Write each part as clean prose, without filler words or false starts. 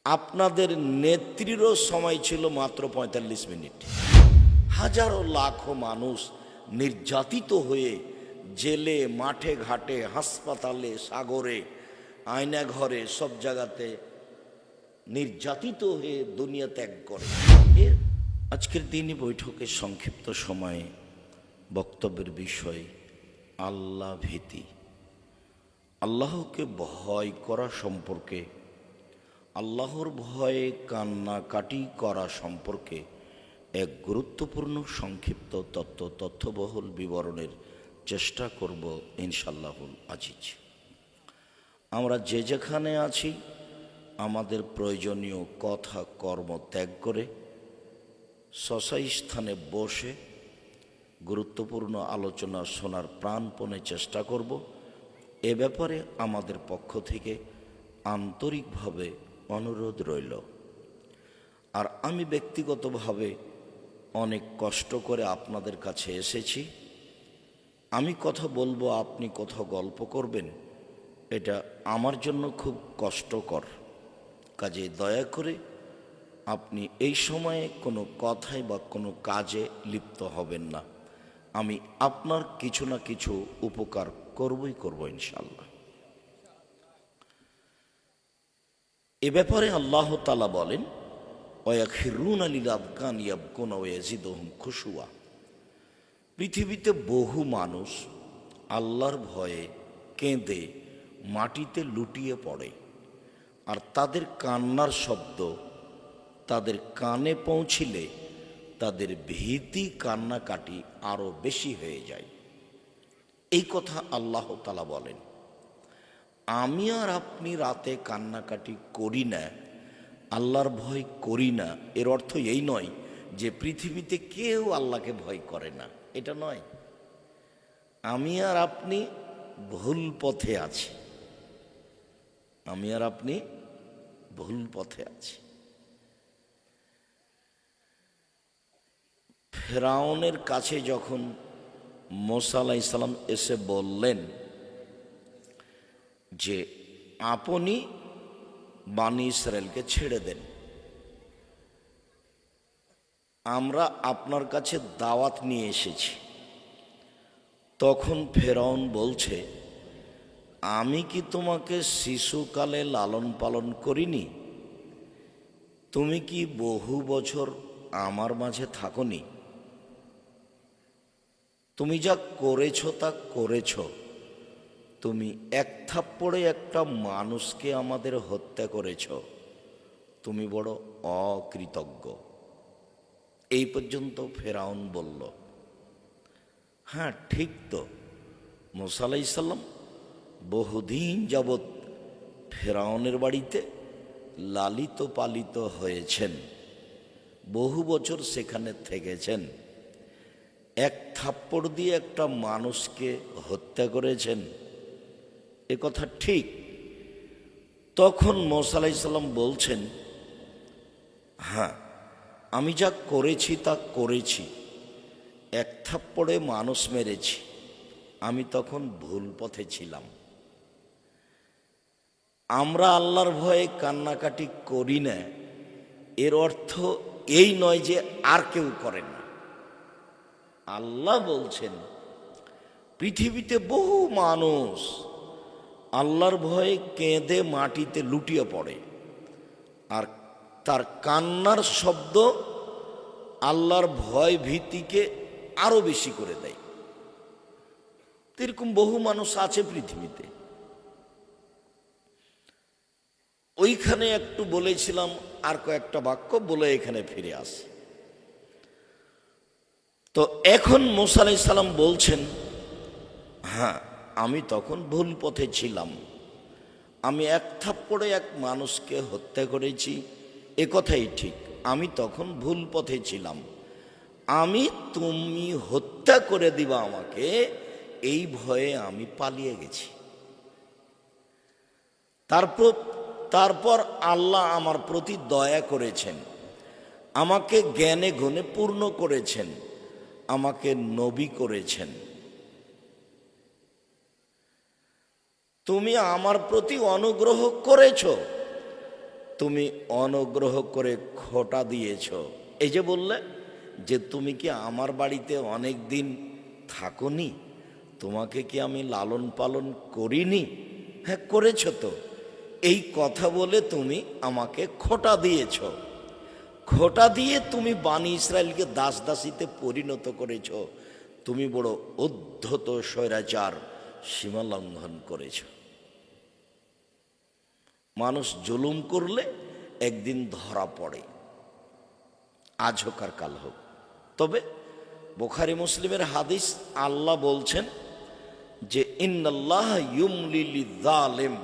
আপনাদের নেত্রীরও সময় ছিল মাত্র ৪৫ মিনিট। হাজারো লাখো মানুষ নির্যাতিত হয়ে জেলে, মাঠে ঘাটে, হাসপাতালে, সাগরে, আয়নাঘরে সব জায়গাতে নির্যাতিত হয়ে দুনিয়া ত্যাগ করে। আজকের দিনই বৈঠকের সংক্ষিপ্ত সময়ে বক্তব্যের বিষয় আল্লাহ ভীতি। আল্লাহকে ভয় করা সম্পর্কে, আল্লাহর ভয়ে কান্নাকাটি করা সম্পর্কে এক গুরুত্বপূর্ণ সংক্ষিপ্ত তথ্যবহুল বিবরণের চেষ্টা করব ইনশাআল্লাহুল আজিজ। আমরা যে যেখানে আছি আমাদের প্রয়োজনীয় কথা কর্ম ত্যাগ করে স্বস্থায়ী স্থানে বসে গুরুত্বপূর্ণ আলোচনা শোনার প্রাণপণে চেষ্টা করব। এ ব্যাপারে আমাদের পক্ষ থেকে আন্তরিকভাবে অনুরোধ রইল। আর আমি ব্যক্তিগতভাবে অনেক কষ্ট করে আপনাদের কাছে এসেছি। আমি কথা বলবো, আপনি কথা গল্প করবেন, এটা আমার জন্য খুব কষ্টকর। কাজে দয়া করে আপনি এই সময়ে কোনো কথায় বা কোনো কাজে লিপ্ত হবেন না। আমি আপনার কিছু না কিছু উপকার করবই করব ইনশাআল্লাহ। এ ব্যাপারে আল্লাহ তাআলা বলেন, ওয়াখিরুনা লিল আযকান ইয়াবকুনা ওয়া ইয়াজিদুহুম খুশুয়া। পৃথিবীতে বহু মানুষ আল্লাহর ভয়ে কেঁদে মাটিতে লুটিয়ে পড়ে, আর তাদের কান্নার শব্দ তাদের কানে পৌঁছিলে তাদের ভীতি কান্নাকাটি আরো বেশি হয়ে যায়। এই কথা আল্লাহ তাআলা বলেন। আমি আর আপনি রাতে কান্নাকাটি করি না, আল্লাহর ভয় করি না, এর অর্থ এই নয় যে পৃথিবীতে কেউ আল্লাহকে ভয় করে না, এটা নয়। আমি আর আপনি ভুল পথে আছি, আমি আর আপনি ভুল পথে আছি। ফেরাউনের কাছে যখন মুসা আলাইহিস সালাম এসে বললেন যে আপনি বানি ইসরায়েলকে ছেড়ে দেন, আমরা আপনার কাছে দাওয়াত নিয়ে এসেছি, তখন ফেরাউন বলছে, আমি কি তোমাকে শিশুকালে লালন পালন করিনি? তুমি কি বহু বছর আমার মাঝে থাকোনি? তুমি যা করেছ তা করেছ। তুমি এক থাপ্পড়ে একটা মানুষকে আমাদের হত্যা করেছ। তুমি বড় অকৃতজ্ঞ। এই পর্যন্ত ফেরাউন বলল। হ্যাঁ, ঠিক তো, মুসা আলাইহিস সালাম বহুদিন যাবৎ ফেরাউনের বাড়িতে লালিত পালিত হয়েছেন, বহু বছর সেখানে থেকেছেন, এক থাপ্পড় দিয়ে একটা মানুষকে হত্যা করেছেন, এ কথা ঠিক। তখন মুসা আলাইহিস সালাম বলছেন, হ্যাঁ, আমি যা করেছি তা করেছি, এক থাপ্পড়ে মানুষ মেরেছি, আমি তখন ভুল পথে ছিলাম। আমরা আল্লাহর ভয়ে কান্নাকাটি করি না, এর অর্থ এই নয় যে আর কেউ করেন না। আল্লাহ বলছেন পৃথিবীতে বহু মানুষ আল্লাহর ভয়ে কেঁদে মাটিতে লুটিয়ে পড়ে, আর তার কান্নার শব্দ আল্লাহর ভয় ভীতিকে আরো বেশি করে দেয়। এরকম বহু মানুষ আছে পৃথিবীতে। ওইখানে একটু বলেছিলাম, আর কয়েকটা বাক্য বলে এখানে ফিরে আসে। তো এখন মুসা আলাইহিস সালাম বলছেন, হ্যাঁ, আমি তখন ভুল পথে ছিলাম, আমি এক থাপ্পড়ে এক মানুষকে হত্যা করেছি, এ কথাই ঠিক, আমি তখন ভুল পথে ছিলাম। তুমি হত্যা করে দিবা আমাকে, এই ভয়ে আমি পালিয়ে গেছি। তারপর আল্লাহ আমার প্রতি দয়া করেছেন, আমাকে জ্ঞানে গুণে পূর্ণ করেছেন, আমাকে নবী করেছেন। তুমি আমার প্রতি অনুগ্রহ করেছ, তুমি অনুগ্রহ করে খোঁটা দিয়েছ। এই যে বললে যে তুমি কি আমার বাড়িতে অনেক দিন থাকোনি, তোমাকে কি আমি লালন পালন করিনি? হ্যাঁ করেছ তো। এই কথা বলে তুমি আমাকে খোঁটা দিয়েছ। খোঁটা দিয়ে তুমি বানি ইসরায়েলকে দাস দাসীতে পরিণত করেছ। তুমি বড় উদ্ধত স্বৈরাচার, সীমা লঙ্ঘন করেছ। মানুষ জুলুম করলে একদিন ধরা পড়ে, আজ হোক আর কাল হোক। তবে বুখারী মুসলিমের হাদিস, আল্লাহ বলছেন যে ইন্নাল্লাহ ইউমলি লিযালিম,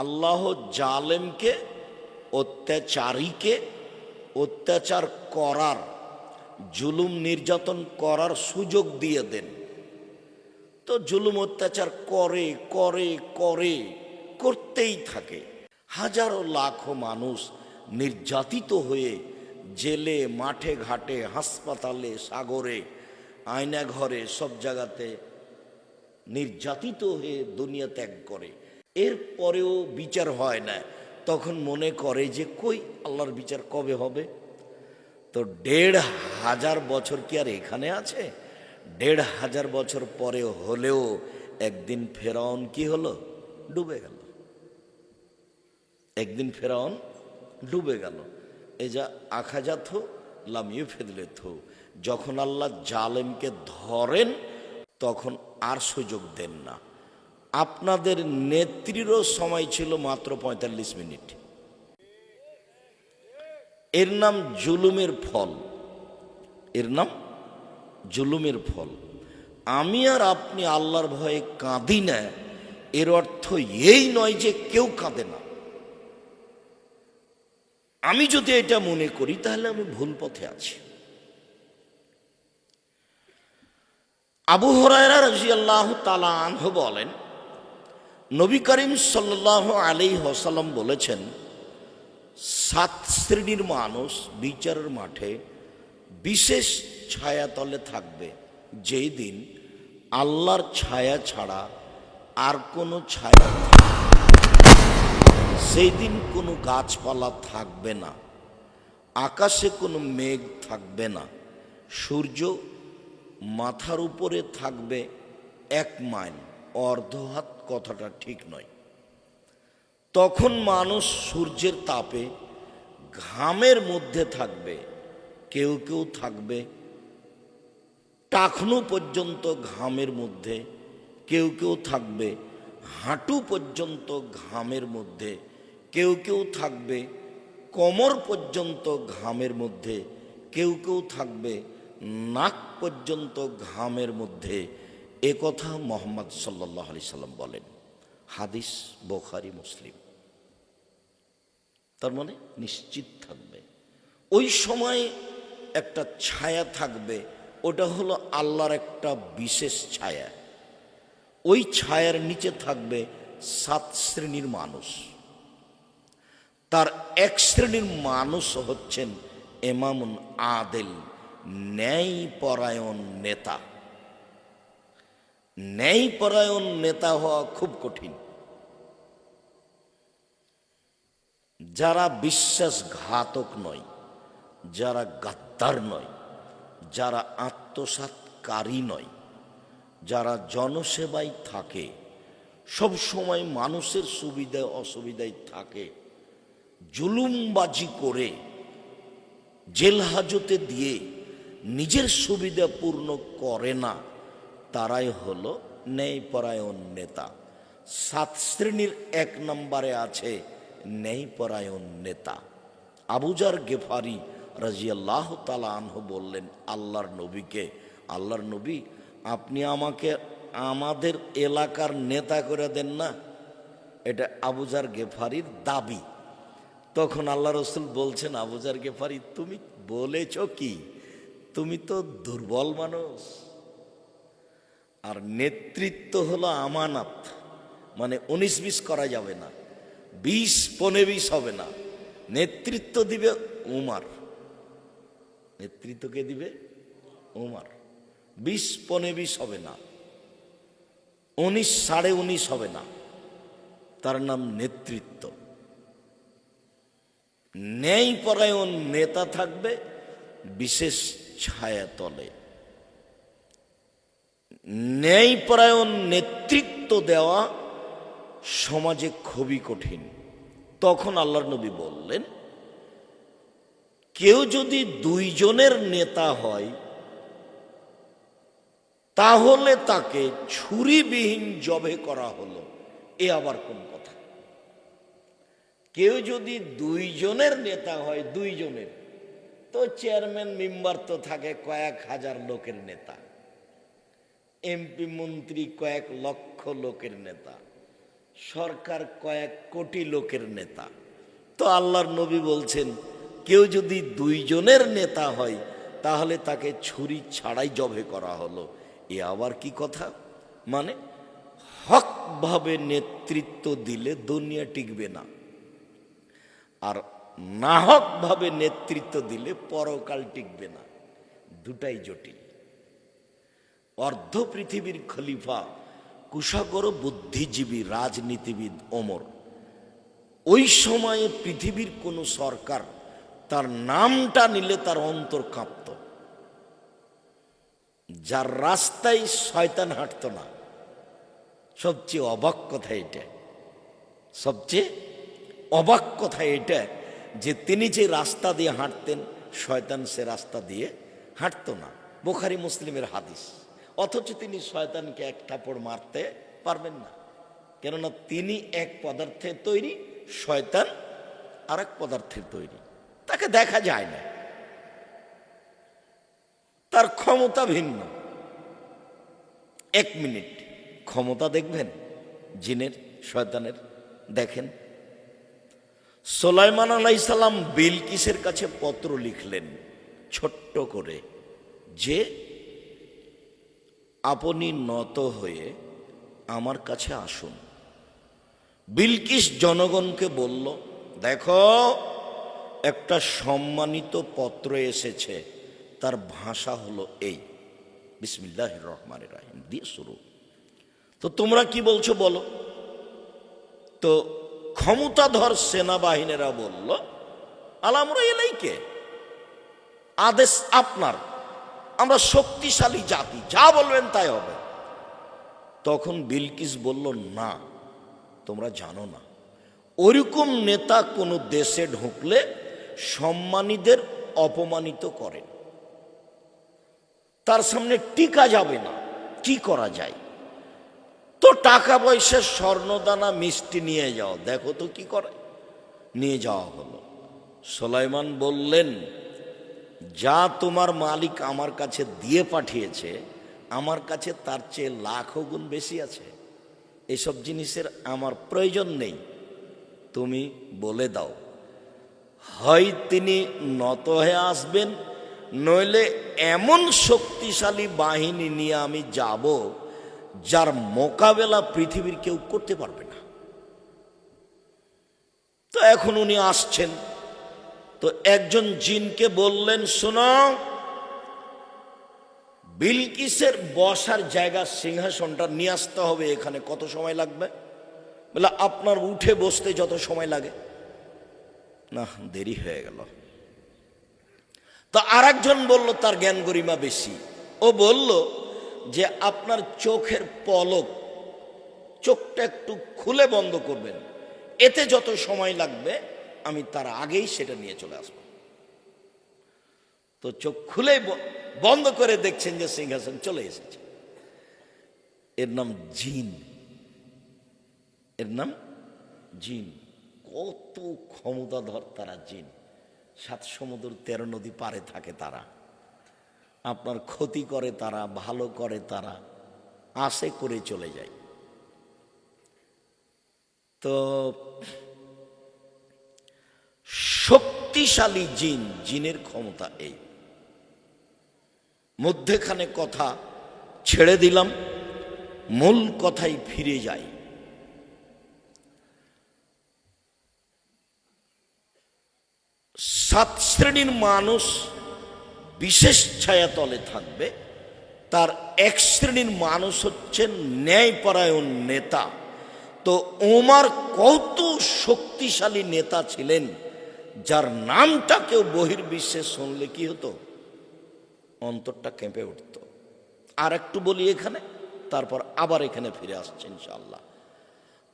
আল্লাহ জালেমকে, অত্যাচারীকে অত্যাচার করার, জুলুম নির্যাতন করার সুযোগ দিয়ে দেন। তো জুলুম অত্যাচার করে করে করে করতেই থাকে। হাজারো লাখো মানুষ নির্যাতিত হয়ে জেলে, মাঠে ঘাটে, হাসপাতালে, সাগরে, আয়নাঘরে, সব জায়গাতে নির্যাতিত হয়ে দুনিয়া ত্যাগ করে। এরপরেও বিচার হয় না। তখন মনে করে যে কই আল্লাহর বিচার কবে হবে? তো ১৫০০ বছর কি আর এখানে আছে? ১৫০০ বছর পরে হলেও একদিন ফেরাউন কি হলো? ডুবে গেল। একদিন ফেরাউন ডুবে গেল। এই যা আখাজাত লামিয়ে ফেদলে থো, যখন আল্লাহ জালেমকে ধরেন তখন আর সুযোগ দেন না। আপনাদের নেত্রীরও সময় ছিল মাত্র ৪৫ মিনিট। এর নাম জুলুমের ফল, এর নাম জুলুমের ফল। আমি আর আপনি আল্লাহর ভয়ে কাঁদি না, এর অর্থ এই নয় যে কেউ কাঁদে না। আমি যদি এটা মনে করি তাহলে আমি ভুল পথে আছি। আবু হুরায়রা রাদিয়াল্লাহু তাআলা আনহু বলেন, নবী করিম সাল্লাল্লাহু আলাইহি ওয়াসাল্লাম বলেছেন, 7 শ্রেণীর মানুষ বিচারের মাঠে বিশেষ ছায়াতলে থাকবে, যেই দিন আল্লাহর ছায়া ছাড়া আর কোনো ছায়া, সেই দিন কোনো গাছপালা থাকবে না, আকাশে কোনো মেঘ থাকবে না, সূর্য মাথার উপরে থাকবে 1 মাইল, অর্ধ হাত কথাটা ঠিক নয়। তখন মানুষ সূর্যের তাপে ঘামের মধ্যে থাকবে, কেউ কেউ থাকবে টাকনু পর্যন্ত ঘামের মধ্যে, কেউ কেউ থাকবে হাঁটু পর্যন্ত ঘামের মধ্যে, কেউ কেউ থাকবে কোমর পর্যন্ত ঘামের মধ্যে, কেউ কেউ থাকবে নাক পর্যন্ত ঘামের মধ্যে। এ কথা মুহাম্মদ সাল্লাল্লাহু আলাইহি সাল্লাম বলেন। হাদিস বুখারী মুসলিম। তার মানে নিশ্চিত থাকবে ওই সময় একটা ছায়া থাকবে, ওটা হলো আল্লাহর একটা বিশেষ ছায়া। ওই ছায়ার নিচে থাকবে 7 শ্রেণীর মানুষ। তার 1 শ্রেণীর মানুষ হচ্ছেন ইমামুন আদিল, ন্যায়পরায়ণ নেতা। ন্যায়পরায়ণ নেতা হওয়া খুব কঠিন। যারা বিশ্বাসঘাতক নয়, যারা গাদ্দার নয়, যারা আত্মসাৎকারী নয়, যারা জনসেবায় থাকে, সব সময় মানুষের সুবিধায় অসুবিধায় থাকে, জুলুমবাজি করে জেল হাজতে দিয়ে নিজের সুবিধা পূর্ণ করে না, তারাই হলো ন্যায়পরায়ণ নেতা। 7 শ্রেণীর 1 নম্বরে আছে ন্যায়পরায়ণ নেতা। আবু যার গেফারি রাদিয়াল্লাহু তাআলা আনহু বললেন আল্লাহর নবীকে, আল্লাহর নবী, আপনি আমাকে আমাদের এলাকার নেতা করে দেন না। এটা আবু যার গেফারির দাবি। তখন আল্লাহ রসুল বলছেন, আবু যার গেফারি, তুমি বলেছ কি? তুমি তো দুর্বল মানুষ। আর নেতৃত্ব হলো আমানত, মানে 19-20 করা যাবে না, 20-15-20 হবে না। নেতৃত্ব দিবে উমার। নেতৃত্বকে দিবে উমার। 20-15-20 হবে না, 19-19.5 হবে না। তার নাম নেতৃত্ব। ন্যায়পরায়ণ নেতা থাকবে বিশেষ ছায়াতলে। ন্যায়পরায়ণ নেতৃত্ব দেওয়া সমাজে খুবই কঠিন। তখন আল্লাহর নবী বললেন, কেউ যদি দুইজনের নেতা হয় তাহলে তাকে ছুরিবিহীন জবে করা হলো। এ আবার কোন কথা? কেউ যদি দুইজনের নেতা হয়, দুইজনের, তো চেয়ারম্যান মেম্বার তো থাকে কয়েক হাজার লোকের নেতা, এমপি মন্ত্রী কয়েক লক্ষ লোকের নেতা, সরকার কয়েক কোটি লোকের নেতা। তো আল্লাহর নবী বলছেন, কেউ যদি দুইজনের নেতা হয় তাহলে তাকে ছুরি ছাড়াই জবে করা হলো। এ আবার কি কথা? মানে হকভাবে নেতৃত্ব দিলে দুনিয়া টিকবে না, আর নাহকভাবে নেতৃত্ব দিলে পরকাল টিকবে না। দুটাই জটিল। অর্ধ পৃথিবীর খলিফা, কুশাগর বুদ্ধিজীবী রাজনীতিবিদ ওমর, ওই সময়ে পৃথিবীর কোন সরকার তার নামটা নিলে তার অন্তর কাঁপত। যার রাস্তায় শয়তান হাঁটত না। সবচেয়ে অবাক কথা এটা, সবচেয়ে অবাক কথা এটা যে তিনি যে রাস্তা দিয়ে হাঁটতেন, শয়তান সে রাস্তা দিয়ে হাঁটত না। বুখারী মুসলিমের হাদিস। অথচ তিনি শয়তানকে এক থাপড় মারতে পারবেন না, কেননা তিনি এক পদার্থের তৈরি, শয়তান আর এক পদার্থের তৈরি। তাকে দেখা যায় না, তার ক্ষমতা ভিন্ন। 1 মিনিট ক্ষমতা দেখবেন জিনের, শয়তানের। দেখেন, সুলাইমান আলাইহিস সালাম বিলকিসের কাছে পত্র লিখলেন ছোট্ট করে যে আপনি নত হয়ে আমার কাছে আসুন। বিলকিস জনগণকে বলল, দেখো একটা সম্মানিত পত্র এসেছে, তার ভাষা হলো এই, বিসমিল্লাহির রহমানির রহিম দিয়ে শুরু। তো তোমরা কি বলছো বলো। তো ক্ষমতাধর সেনাবাহিনীরা বলল, আলামরা ইলাইকে, আদেশ আপনার, আমরা শক্তিশালী জাতি, যা বলবেন তাই হবে। তখন বিলকিস বলল, না, তোমরা জানো না, ওরকম নেতা কোনো দেশে ঢুকলে সম্মানীদের অপমানিত করেন, তার সামনে টিকা যাবে না। কি করা যায়? তো টাকা পয়সা, স্বর্ণদানা, মিষ্টি নিয়ে যাও, দেখো তো কি করে। নিয়ে যাওয়া হলো। সুলাইমান বললেন, যা তোমার মালিক আমার কাছে দিয়ে পাঠিয়েছে, আমার কাছে তার চেয়ে লাখো গুণ বেশি আছে। এসব জিনিসের আমার প্রয়োজন নেই, তুমি বলে দাও। হয় তিনি নত হয়ে আসবেন, নইলে এমন শক্তিশালী বাহিনী নিয়ে আমি যাব যার মোকাবেলা পৃথিবীর কেউ করতে পারবে না। তো এখন উনি আসছেন। তো একজন জিনকে বললেন, শোনো, বিলকিসের বসার জায়গা, সিংহাসনটা নিয়ে আসতে হবে এখানে। কত সময় লাগবে? বলে, আপনার উঠে বসতে যত সময় লাগে। না, দেরি হয়ে গেল। তো আরেকজন বলল, তার জ্ঞান গরিমা বেশি, ও বলল যে আপনার চোখের পলক, চোখটা একটু খুলে বন্ধ করবেন, এতে যত সময় লাগবে আমি তার আগেই সেটা নিয়ে চলে আসব। তো চোখ খুলে বন্ধ করে দেখছেন যে সিংহাসন চলে এসেছে। এর নাম জিন, এর নাম জিন। কত ক্ষমতাধর তারা জিন। 7 সমুদ্র 13 নদী পারে থাকে তারা। আপনার ক্ষতি করে তারা, ভালো করে তারা, আশে করে চলে যায়। তো শক্তিশালী জিন, জিনের ক্ষমতা এই। মধ্যেখানে কথা ছেড়ে দিলাম, মূল কথাই ফিরে যাই। সাত শ্রেণীর মানুষ বিশেষ ছায়াতলে থাকবে। তার এক শ্রেণীর মানুষ হচ্ছেন ন্যায়পরায়ণ নেতা। তো ওমর কত শক্তিশালী নেতা ছিলেন যার নামটা কেউ বহির্বিশ্বে শুনলে কি হতো, অন্তরটা কেঁপে উঠত। আর একটু বলি এখানে, তারপর আবার এখানে ফিরে আসছে ইনশাআল্লাহ।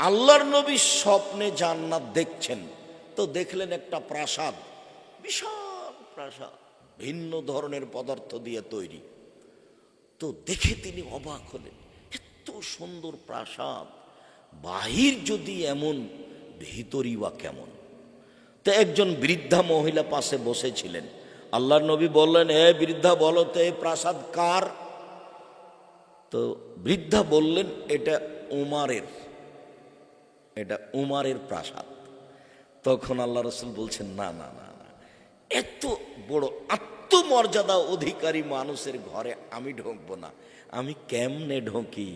আল্লাহর নবী স্বপ্নে জান্নাত দেখছেন, তো দেখলেন একটা প্রাসাদ, বিশাল প্রাসাদ, ভিন্ন ধরনের পদার্থ দিয়ে তৈরি। তো দেখে তিনি অবাক হলেন, এত সুন্দর প্রাসাদ, বাহির যদি এমন, ভিতরই বা কেমন। তো একজন বৃদ্ধা মহিলা পাশে বসেছিলেন। আল্লাহর নবী বললেন, এ বৃদ্ধা বলো তো এই প্রাসাদ কার? তো বৃদ্ধা বললেন, এটা উমারের, এটা উমারের প্রাসাদ। তখন আল্লাহ রসুল বলছেন, না না না না, এত বড় আত্মমর্যাদা অধিকারী মানুষের ঘরে আমি ঢুকবো না। আমি কেমনে ঢুকি?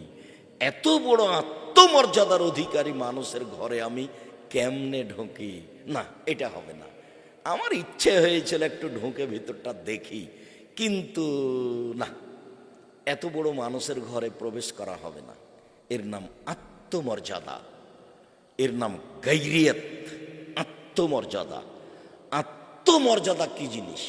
এত বড় আত্মমর্যাদার অধিকারী মানুষের ঘরে আমি কেমনে ঢুকি? না, এটা হবে না। আমার ইচ্ছে হয়েছিল একটু ঢুকে ভিতরটা দেখি, কিন্তু না, এত বড় মানুষের ঘরে প্রবেশ করা হবে না। এর নাম আত্মমর্যাদা, এর নাম গায়রিয়ত। আত্মমর্যাদা, আত্মমর্যাদা কি জিনিস?